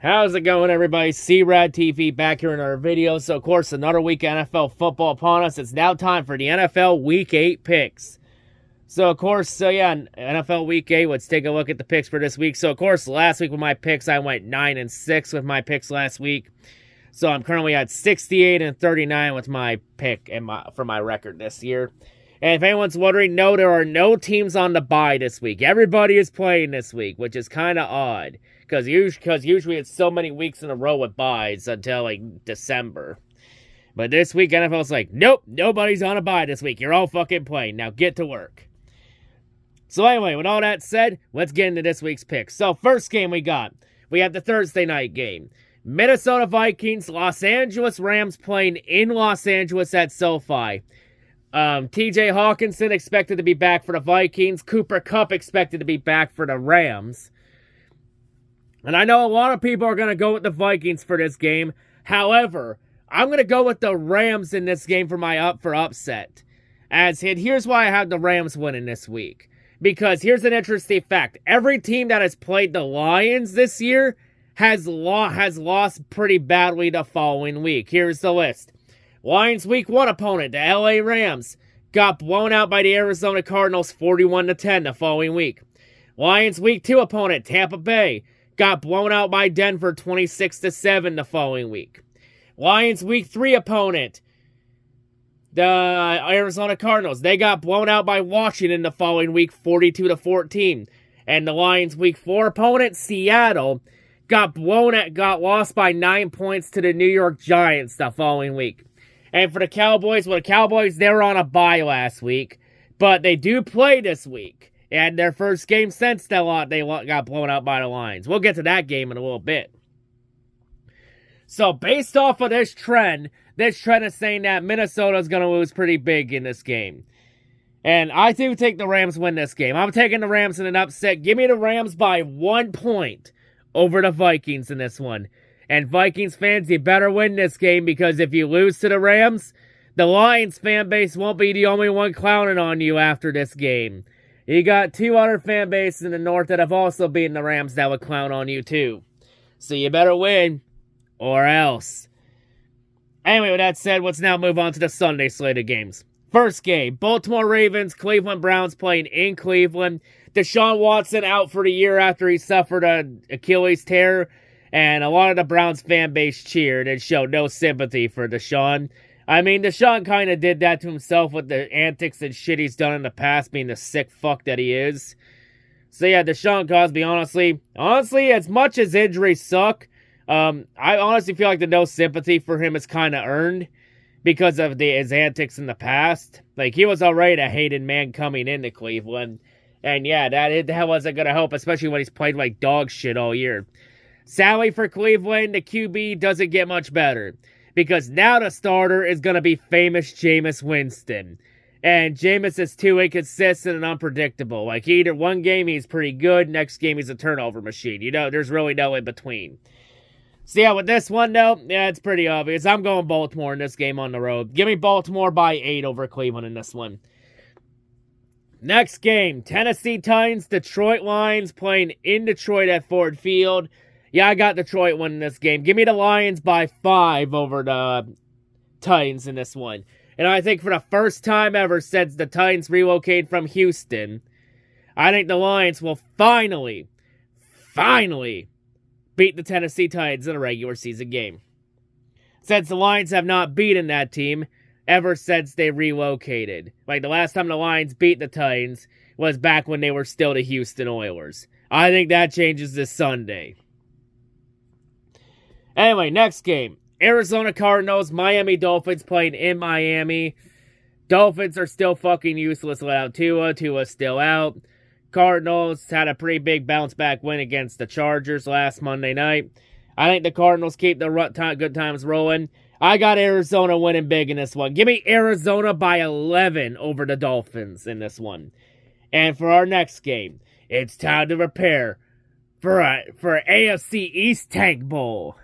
How's it going, everybody? C-RadTV back here in our video. So, of course, another week of NFL football upon us. It's now time for the NFL Week 8 picks. So, of course, NFL Week 8, let's take a look at the picks for this week. So, of course, last week with my picks, I went 9-6 with my picks last week. So, I'm currently at 68-39 with my pick for my record this year. And if anyone's wondering, no, there are no teams on the bye this week. Everybody is playing this week, which is kind of odd. Because usually it's so many weeks in a row with byes until, like, December. But this week, NFL's like, nope, nobody's on a bye this week. You're all fucking playing. Now get to work. So anyway, with all that said, let's get into this week's picks. So first game we have the Thursday night game. Minnesota Vikings, Los Angeles Rams playing in Los Angeles at SoFi. TJ Hawkinson expected to be back for the Vikings. Cooper Kupp expected to be back for the Rams. And I know a lot of people are going to go with the Vikings for this game. However, I'm going to go with the Rams in this game for upset. Here's why I have the Rams winning this week. Because here's an interesting fact. Every team that has played the Lions this year has lost pretty badly the following week. Here's the list. Lions Week 1 opponent, the LA Rams, got blown out by the Arizona Cardinals 41-10 the following week. Lions Week 2 opponent, Tampa Bay, got blown out by Denver 26-7 the following week. Lions Week 3 opponent, the Arizona Cardinals, they got blown out by Washington the following week 42-14. And the Lions Week 4 opponent, Seattle, got lost by 9 points to the New York Giants the following week. And for the Cowboys, they were on a bye last week, but they do play this week. And their first game since they got blown out by the Lions. We'll get to that game in a little bit. So based off of this trend is saying that Minnesota is going to lose pretty big in this game. And I do think the Rams win this game. I'm taking the Rams in an upset. Give me the Rams by 1 point over the Vikings in this one. And Vikings fans, you better win this game, because if you lose to the Rams, the Lions fan base won't be the only one clowning on you after this game. You got two other fan bases in the North that have also beaten the Rams that would clown on you too. So you better win, or else. Anyway, with that said, let's now move on to the Sunday slate of games. First game, Baltimore Ravens, Cleveland Browns playing in Cleveland. Deshaun Watson out for the year after he suffered an Achilles tear. And a lot of the Browns fan base cheered and showed no sympathy for Deshaun. I mean, Deshaun kind of did that to himself with the antics and shit he's done in the past, being the sick fuck that he is. So yeah, Deshaun Cosby, honestly, as much as injuries suck, I honestly feel like the no sympathy for him is kind of earned because of his antics in the past. Like, he was already a hated man coming into Cleveland. And yeah, that wasn't going to help, especially when he's played like dog shit all year. Sadly for Cleveland, the QB doesn't get much better, because now the starter is going to be famous Jameis Winston. And Jameis is too inconsistent and unpredictable. Like, either one game he's pretty good, next game he's a turnover machine. You know, there's really no in between. So yeah, with this one though, yeah, it's pretty obvious. I'm going Baltimore in this game on the road. Give me Baltimore by 8 over Cleveland in this one. Next game, Tennessee Titans, Detroit Lions playing in Detroit at Ford Field. Yeah, I got Detroit winning this game. Give me the Lions by 5 over the Titans in this one. And I think for the first time ever since the Titans relocated from Houston, I think the Lions will finally beat the Tennessee Titans in a regular season game. Since the Lions have not beaten that team ever since they relocated. Like, the last time the Lions beat the Titans was back when they were still the Houston Oilers. I think that changes this Sunday. Anyway, next game. Arizona Cardinals, Miami Dolphins playing in Miami. Dolphins are still fucking useless without Tua. Tua's still out. Cardinals had a pretty big bounce-back win against the Chargers last Monday night. I think the Cardinals keep the good times rolling. I got Arizona winning big in this one. Give me Arizona by 11 over the Dolphins in this one. And for our next game, it's time to prepare for AFC East Tank Bowl.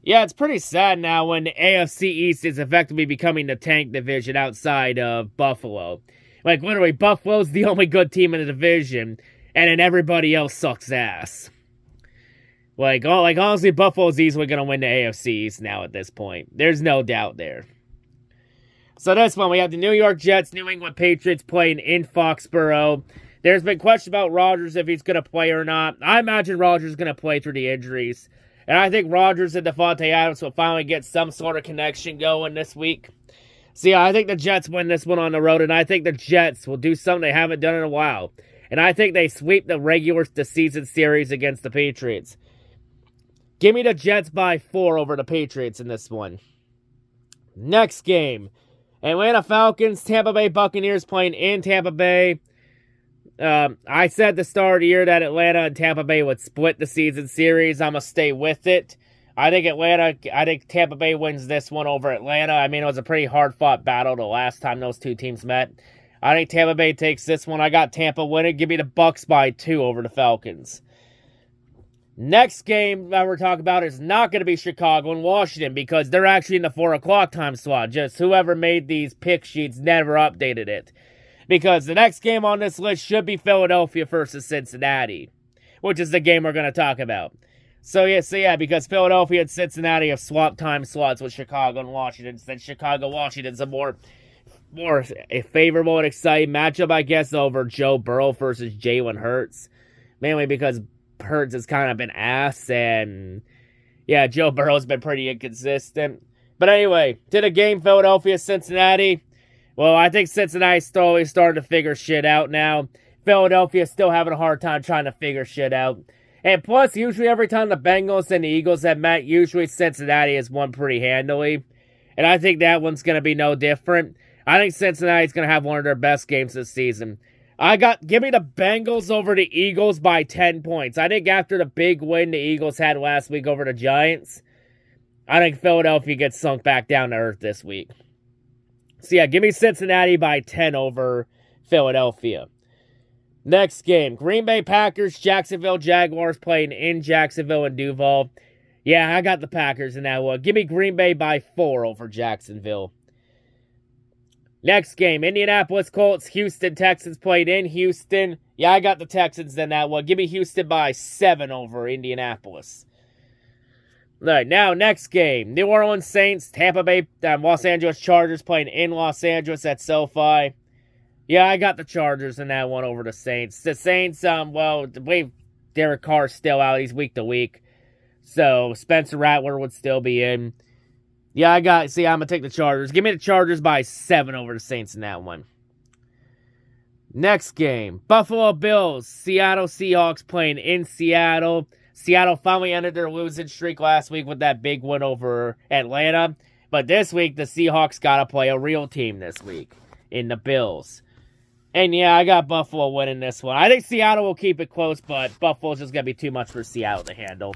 Yeah, it's pretty sad now when the AFC East is effectively becoming the tank division outside of Buffalo. Like, literally, Buffalo's the only good team in the division, and then everybody else sucks ass. Like honestly, Buffalo's easily going to win the AFC East now at this point. There's no doubt there. So this one, we have the New York Jets, New England Patriots playing in Foxborough. There's been question about Rodgers if he's going to play or not. I imagine Rodgers is going to play through the injuries. And I think Rodgers and Devontae Adams will finally get some sort of connection going this week. So yeah, I think the Jets win this one on the road, and I think the Jets will do something they haven't done in a while. And I think they sweep the season series against the Patriots. Give me the Jets by 4 over the Patriots in this one. Next game. Atlanta Falcons, Tampa Bay Buccaneers playing in Tampa Bay. I said at the start of the year that Atlanta and Tampa Bay would split the season series. I'm going to stay with it. I think Tampa Bay wins this one over Atlanta. I mean, it was a pretty hard-fought battle the last time those two teams met. I think Tampa Bay takes this one. I got Tampa winning. Give me the Bucs by 2 over the Falcons. Next game that we're talking about is not going to be Chicago and Washington because they're actually in the 4 o'clock time slot. Just whoever made these pick sheets never updated it. Because the next game on this list should be Philadelphia versus Cincinnati, which is the game we're going to talk about. So yeah, because Philadelphia and Cincinnati have swapped time slots with Chicago and Washington. Since Chicago-Washington's a more favorable and exciting matchup, I guess, over Joe Burrow versus Jalen Hurts. Mainly because Hurts has kind of been ass, and yeah, Joe Burrow's been pretty inconsistent. But anyway, to the game, Philadelphia-Cincinnati. Well, I think Cincinnati's slowly starting to figure shit out now. Philadelphia's still having a hard time trying to figure shit out. And plus, usually every time the Bengals and the Eagles have met, usually Cincinnati has won pretty handily. And I think that one's going to be no different. I think Cincinnati's going to have one of their best games this season. Give me the Bengals over the Eagles by 10 points. I think after the big win the Eagles had last week over the Giants, I think Philadelphia gets sunk back down to earth this week. So yeah, give me Cincinnati by 10 over Philadelphia. Next game, Green Bay Packers, Jacksonville Jaguars playing in Jacksonville and Duval. Yeah, I got the Packers in that one. Give me Green Bay by 4 over Jacksonville. Next game, Indianapolis Colts, Houston Texans played in Houston. Yeah, I got the Texans in that one. Give me Houston by 7 over Indianapolis. All right, now next game, New Orleans Saints, Tampa Bay, Los Angeles Chargers playing in Los Angeles at SoFi. Yeah, I got the Chargers in that one over the Saints. The Saints, well, the way Derek Carr's still out, he's week to week. So Spencer Rattler would still be in. Yeah, I'm going to take the Chargers. Give me the Chargers by 7 over the Saints in that one. Next game, Buffalo Bills, Seattle Seahawks playing in Seattle. Seattle finally ended their losing streak last week with that big win over Atlanta. But this week, the Seahawks got to play a real team this week in the Bills. And yeah, I got Buffalo winning this one. I think Seattle will keep it close, but Buffalo's just going to be too much for Seattle to handle.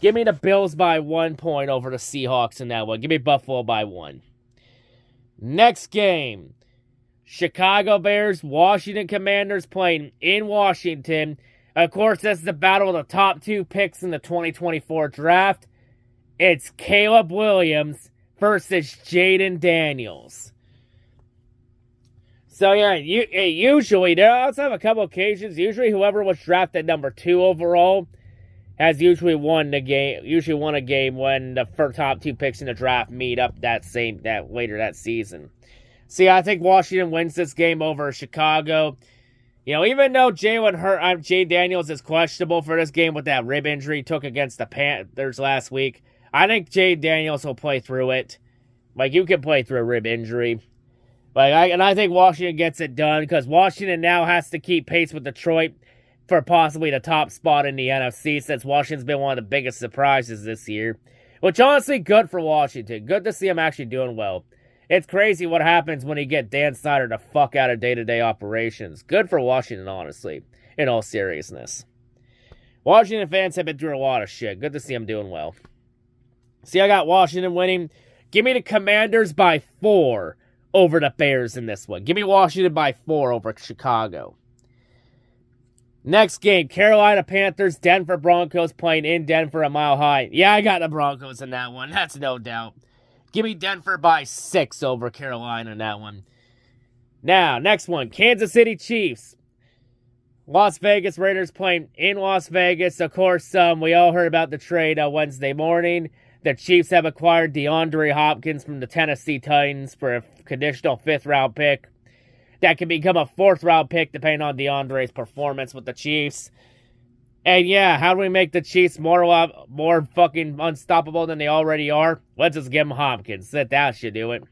Give me the Bills by 1 point over the Seahawks in that one. Give me Buffalo by 1. Next game, Chicago Bears, Washington Commanders playing in Washington. Of course, this is the battle of the top 2 picks in the 2024 draft. It's Caleb Williams versus Jaden Daniels. So yeah, usually, there also have a couple occasions, usually whoever was drafted number 2 overall has usually won a game when the first top 2 picks in the draft meet up later that season. See, I think Washington wins this game over Chicago. You know, even though Jaden Daniels is questionable for this game with that rib injury he took against the Panthers last week, I think Jaden Daniels will play through it. Like, you can play through a rib injury. I think Washington gets it done because Washington now has to keep pace with Detroit for possibly the top spot in the NFC since Washington's been one of the biggest surprises this year. Which, honestly, good for Washington. Good to see him actually doing well. It's crazy what happens when you get Dan Snyder the fuck out of day-to-day operations. Good for Washington, honestly, in all seriousness. Washington fans have been through a lot of shit. Good to see him doing well. See, I got Washington winning. Give me the Commanders by 4 over the Bears in this one. Give me Washington by 4 over Chicago. Next game, Carolina Panthers, Denver Broncos playing in Denver a Mile High. Yeah, I got the Broncos in that one. That's no doubt. Give me Denver by 6 over Carolina in that one. Now, next one, Kansas City Chiefs. Las Vegas Raiders playing in Las Vegas. Of course, we all heard about the trade Wednesday morning. The Chiefs have acquired DeAndre Hopkins from the Tennessee Titans for a conditional 5th-round pick. That can become a 4th-round pick depending on DeAndre's performance with the Chiefs. And yeah, how do we make the Chiefs more fucking unstoppable than they already are? Let's just give them Hopkins. That should do it.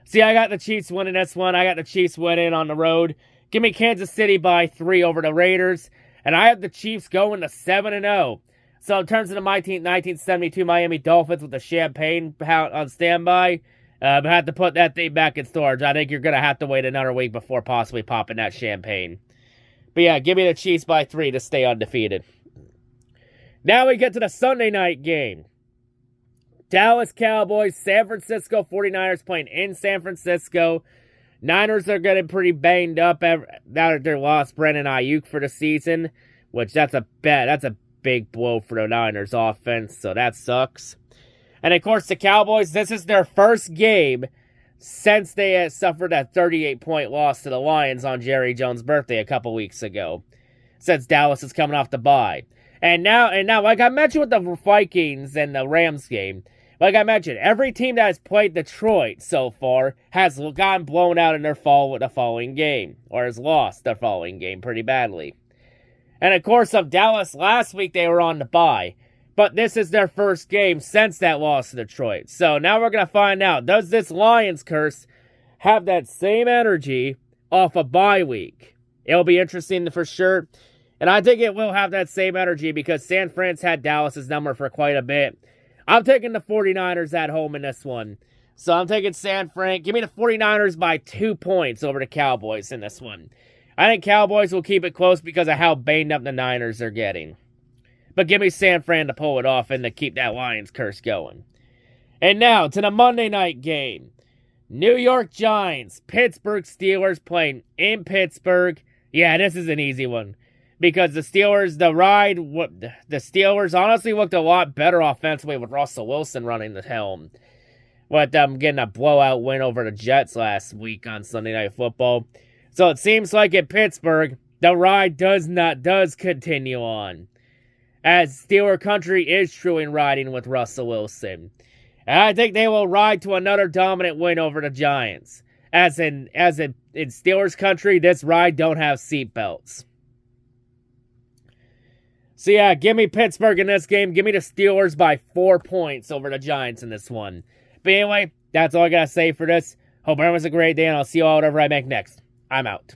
See, I got the Chiefs winning this one. I got the Chiefs winning on the road. Give me Kansas City by 3 over the Raiders. And I have the Chiefs going to 7-0. So in terms of the 1972 Miami Dolphins with the champagne on standby, I have to put that thing back in storage. I think you're going to have to wait another week before possibly popping that champagne. But yeah, give me the Chiefs by 3 to stay undefeated. Now we get to the Sunday night game. Dallas Cowboys, San Francisco 49ers playing in San Francisco. Niners are getting pretty banged up now that they lost Brandon Ayuk for the season, which that's a big blow for the Niners offense, so that sucks. And of course, the Cowboys, this is their first game since they had suffered a 38-point loss to the Lions on Jerry Jones' birthday a couple weeks ago. Since Dallas is coming off the bye. And now, like I mentioned with the Vikings and the Rams game, like I mentioned, every team that has played Detroit so far has gotten blown out in their following game, or has lost their following game pretty badly. And of course, of Dallas last week, they were on the bye. But this is their first game since that loss to Detroit. So now we're going to find out, does this Lions curse have that same energy off a bye week? It'll be interesting for sure. And I think it will have that same energy because San Fran's had Dallas's number for quite a bit. I'm taking the 49ers at home in this one. So I'm taking San Fran. Give me the 49ers by 2 points over the Cowboys in this one. I think Cowboys will keep it close because of how banged up the Niners are getting. But give me San Fran to pull it off and to keep that Lions curse going. And now to the Monday night game. New York Giants, Pittsburgh Steelers playing in Pittsburgh. Yeah, this is an easy one. Because the Steelers honestly looked a lot better offensively with Russell Wilson running the helm. With them getting a blowout win over the Jets last week on Sunday Night Football. So it seems like in Pittsburgh, the ride does continue on. As Steeler country is truly riding with Russell Wilson. And I think they will ride to another dominant win over the Giants. As in Steelers country, this ride don't have seatbelts. So yeah, give me Pittsburgh in this game. Give me the Steelers by 4 points over the Giants in this one. But anyway, that's all I got to say for this. Hope everyone's a great day, and I'll see you all whatever I make next. I'm out.